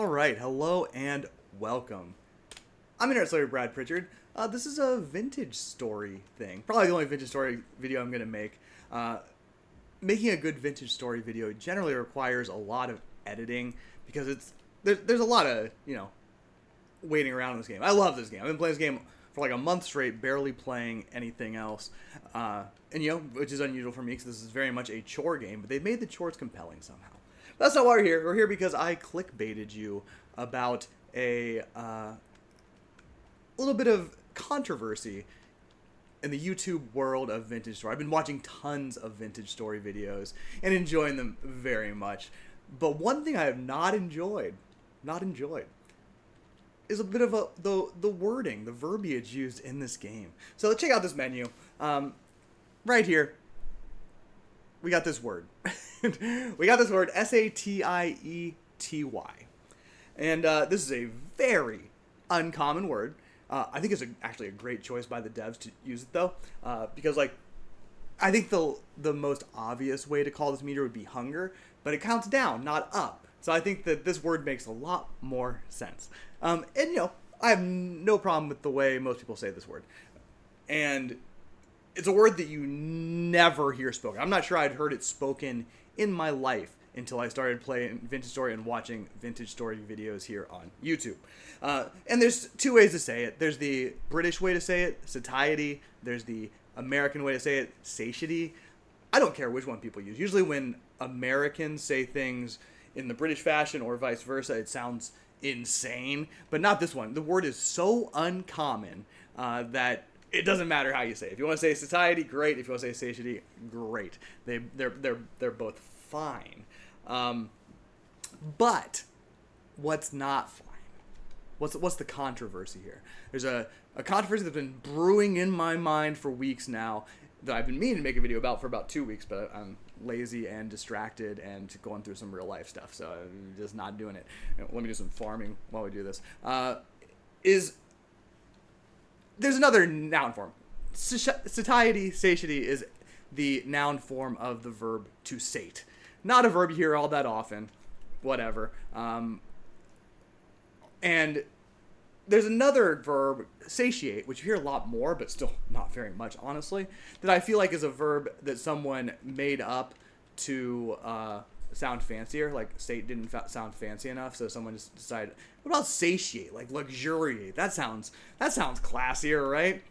Alright, hello and welcome. I'm Internet Slayer Brad Pritchard. This is a vintage story thing. Probably the only vintage story video I'm going to make. Making a good vintage story video generally requires a lot of editing because there's a lot of, waiting around in this game. I love this game. I've been playing this game for like a month straight, barely playing anything else. Which is unusual for me because this is very much a chore game, but they've made the chores compelling somehow. But that's not why we're here. We're here because I clickbaited you about a little bit of controversy in the YouTube world of vintage story. I've been watching tons of vintage story videos and enjoying them very much. But one thing I have not enjoyed, is a bit of the wording, the verbiage used in this game. So let's check out this menu. Right here, we got this word. We got this word, Satiety. And this is a very uncommon word. I think it's actually a great choice by the devs to use it, though. Because, I think the most obvious way to call this meter would be hunger, but it counts down, not up. So I think that this word makes a lot more sense. I have no problem with the way most people say this word. And it's a word that you never hear spoken. I'm not sure I'd heard it spoken in my life until I started playing Vintage Story and watching Vintage Story videos here on YouTube. And there's two ways to say it. There's the British way to say it, satiety. There's the American way to say it, satiety. I don't care which one people use. Usually when Americans say things in the British fashion or vice versa, it sounds insane. But not this one. The word is so uncommon that it doesn't matter how you say it. If you want to say satiety, great. If you want to say satiety, great. They're both fine. But what's not fine? What's the controversy here? There's a controversy that's been brewing in my mind for weeks now that I've been meaning to make a video about for about 2 weeks, but I'm lazy and distracted and going through some real life stuff, so I'm just not doing it. Let me do some farming while we do this. There's another noun form. Satiety, satiety is the noun form of the verb to sate. Not a verb you hear all that often. Whatever. And there's another verb, satiate, which you hear a lot more, but still not very much, honestly, that I feel like is a verb that someone made up to sound fancier. Like, sate didn't sound fancy enough, so someone just decided, what about satiate? Like, luxuriate. That sounds classier, right?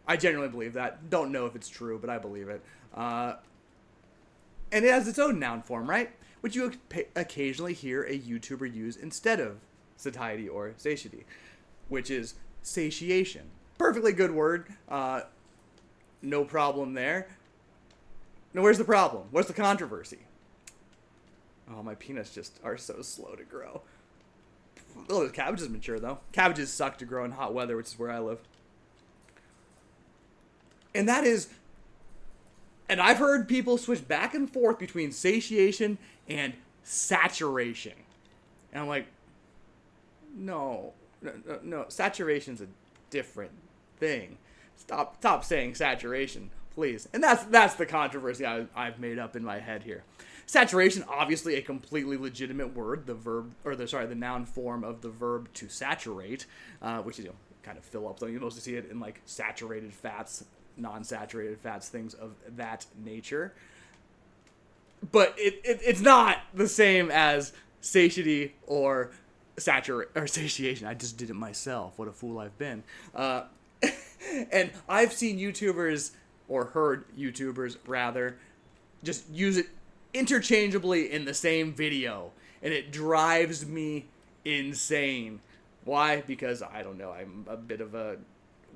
I genuinely believe that. Don't know if it's true, but I believe it. And it has its own noun form, right? Which you occasionally hear a YouTuber use instead of satiety or satiety, which is satiation. Perfectly good word. No problem there. Now, where's the problem? What's the controversy? Oh, my peanuts just are so slow to grow. Oh, the cabbage is mature, though. Cabbages suck to grow in hot weather, which is where I live. And and I've heard people switch back and forth between satiation and saturation. And I'm like, no, saturation's a different thing. Stop saying saturation, please. And that's the controversy I've made up in my head here. Saturation, obviously a completely legitimate word, the noun form of the verb to saturate, which is, kind of fill up. So you mostly see it in like saturated fats, non-saturated fats, things of that nature. But it's not the same as satiety or satiation. I just did it myself. What a fool I've been. And I've seen YouTubers, or heard YouTubers rather, just use it interchangeably in the same video, and it drives me insane. Why? Because I don't know, I'm a bit of a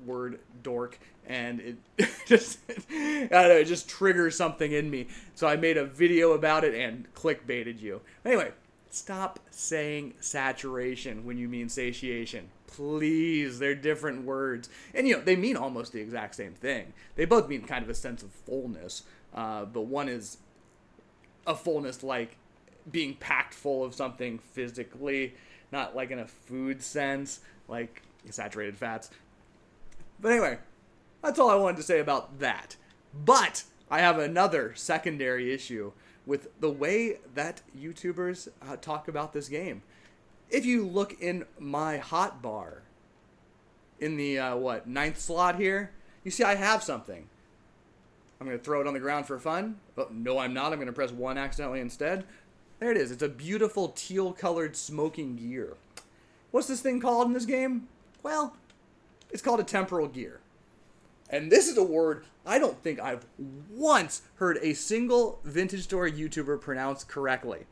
word dork, and it it just triggers something in me. So I made a video about it and clickbaited you. Anyway, stop saying saturation when you mean satiation. Please, they're different words. And they mean almost the exact same thing. They both mean kind of a sense of fullness, but one is a fullness like being packed full of something physically, not like in a food sense, like saturated fats. But anyway, that's all I wanted to say about that. But I have another secondary issue with the way that YouTubers talk about this game. if you look in my hot bar, in the, ninth slot here, you see I have something. I'm going to throw it on the ground for fun. Oh, no, I'm not. I'm going to press 1 accidentally instead. There it is. It's a beautiful teal-colored smoking gear. What's this thing called in this game? Well, it's called a temporal gear. And this is a word I don't think I've once heard a single vintage store YouTuber pronounce correctly.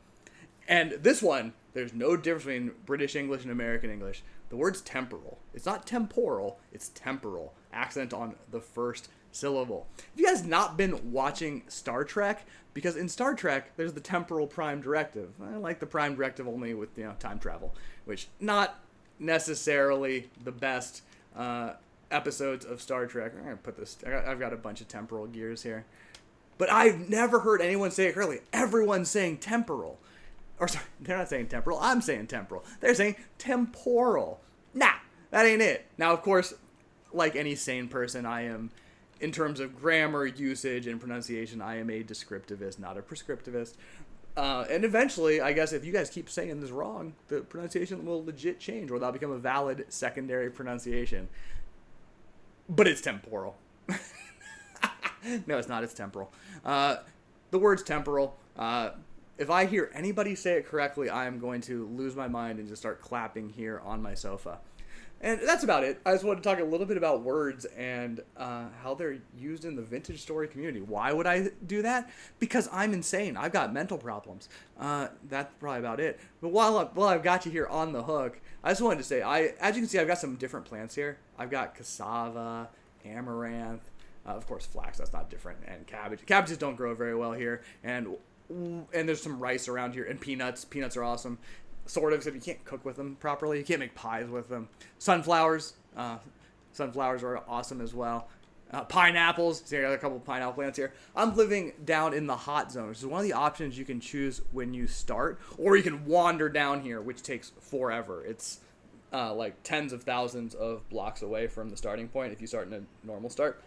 And this one, there's no difference between British English and American English. The word's temporal. It's not temporal, it's temporal. Accent on the first syllable. Have you guys not been watching Star Trek? Because in Star Trek, there's the temporal prime directive. I like the prime directive only with, time travel, which not necessarily the best episodes of Star Trek. I'm going to put this, I've got a bunch of temporal gears here. But I've never heard anyone say it correctly. Everyone's saying temporal. Or sorry, they're not saying temporal. I'm saying temporal. They're saying temporal. Nah, that ain't it. Now, of course, like any sane person, I am, in terms of grammar, usage, and pronunciation, I am a descriptivist, not a prescriptivist. And eventually, I guess if you guys keep saying this wrong, the pronunciation will legit change, or that'll become a valid secondary pronunciation. But it's temporal. No, it's not. It's temporal. The word's temporal. If I hear anybody say it correctly, I am going to lose my mind and just start clapping here on my sofa. And that's about it. I just wanted to talk a little bit about words and how they're used in the vintage story community. Why would I do that? Because I'm insane. I've got mental problems. That's probably about it. But while I've got you here on the hook, I just wanted to say, as you can see, I've got some different plants here. I've got cassava, amaranth, of course flax, that's not different, and cabbage. Cabbages don't grow very well here, and there's some rice around here, and peanuts. Peanuts are awesome. Sort of, except you can't cook with them properly. You can't make pies with them. Sunflowers. Sunflowers are awesome as well. Pineapples. See, I got a couple of pineapple plants here. I'm living down in the hot zone, which is one of the options you can choose when you start. Or you can wander down here, which takes forever. It's like tens of thousands of blocks away from the starting point if you start in a normal start.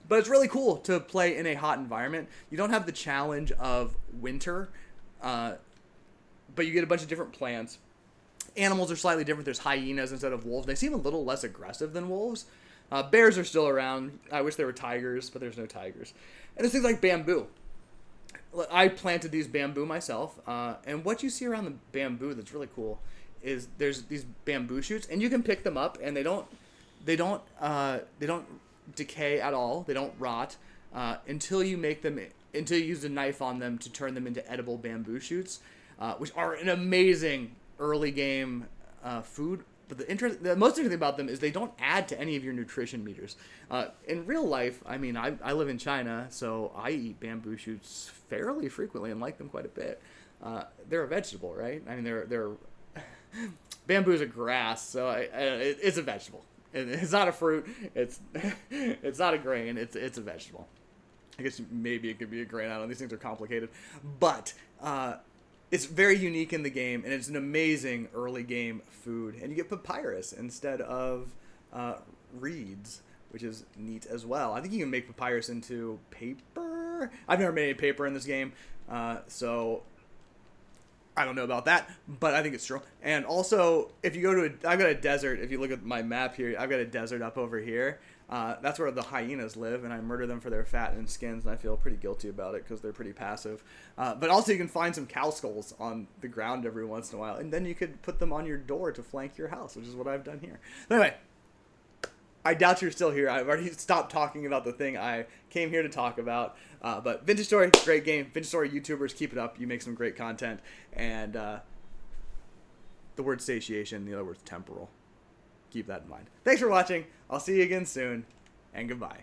But it's really cool to play in a hot environment. You don't have the challenge of winter, but you get a bunch of different plants. Animals are slightly different. There's hyenas instead of wolves. They seem a little less aggressive than wolves. Bears are still around. I wish there were tigers, but there's no tigers. And there's things like bamboo. I planted these bamboo myself, and what you see around the bamboo that's really cool is there's these bamboo shoots, and you can pick them up, and they don't decay at all. They don't rot until you use a knife on them to turn them into edible bamboo shoots, which are an amazing early game food. But the most interesting about them is they don't add to any of your nutrition meters. In real life, I mean, I live in China, so I eat bamboo shoots fairly frequently and like them quite a bit. They're a vegetable, right? I mean, they're bamboo is a grass, so it's a vegetable. It's not a fruit. It's not a grain. It's a vegetable. I guess maybe it could be a grain. I don't know. These things are complicated, but it's very unique in the game, and it's an amazing early game food. And you get papyrus instead of reeds, which is neat as well. I think you can make papyrus into paper. I've never made any paper in this game, so I don't know about that, but I think it's true. And also, if you go to I've got a desert. If you look at my map here, I've got a desert up over here. That's where the hyenas live, and I murder them for their fat and skins, and I feel pretty guilty about it because they're pretty passive. But also, you can find some cow skulls on the ground every once in a while, and then you could put them on your door to flank your house, which is what I've done here. But anyway, I doubt you're still here. I've already stopped talking about the thing I came here to talk about. But Vintage Story, great game. Vintage Story YouTubers, keep it up. You make some great content. And the word satiation, the other word's temporal. Keep that in mind. Thanks for watching. I'll see you again soon. And goodbye.